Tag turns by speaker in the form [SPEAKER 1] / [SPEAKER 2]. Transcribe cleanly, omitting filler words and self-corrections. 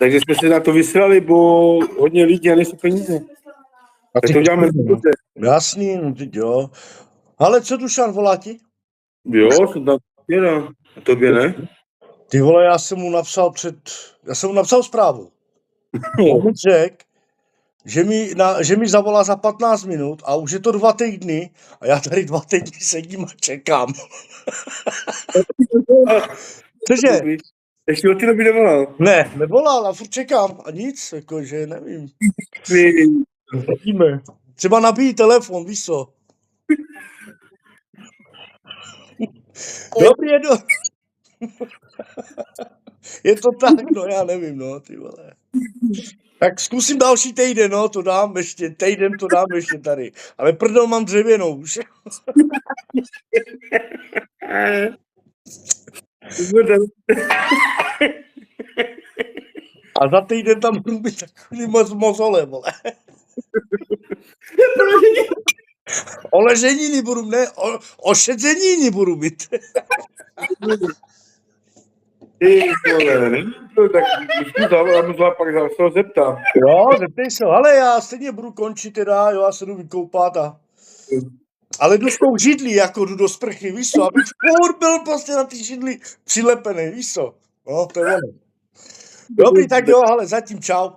[SPEAKER 1] Takže jsme se na to vysrali, bo hodně lidí a nejsou peníze. Tak to uděláme.
[SPEAKER 2] Jasný, no teď jo. Ale co Dušan, volá ti?
[SPEAKER 1] Jo, jsem tam no. A tobě ne?
[SPEAKER 2] Ty vole, já jsem mu napsal zprávu. On mi řekl, že mi zavolá za 15 minut a už je to 2 týdny a já tady 2 týdny sedím a čekám. Cože?
[SPEAKER 1] Ještě od té doby nevolal.
[SPEAKER 2] Ne, nevolal a furt čekám a nic, jakože nevím. Vidíme. Třeba nabíjí telefon, víš co? Dobrý, je to tak, no já nevím, no, ty vole. Tak zkusím další týden, no, to dám ještě tady. Ale prdel mám dřevěnou už. A za týden tam budu být takový mozole, vole. O leženíny budu, ne, o šedzeníny budu mít.
[SPEAKER 1] Ty vole, není to tak, už pak se zeptám.
[SPEAKER 2] Jo, zeptej se, ale já stejně budu končit teda, jo, já se jdu vykoupat a... Ale jdu s tou židlí, jako jdu do sprchy, víš co, abych furt byl prostě na ty židli přilepený, víš co. No, to je ono. Dobrý, tak jo, ale zatím čau.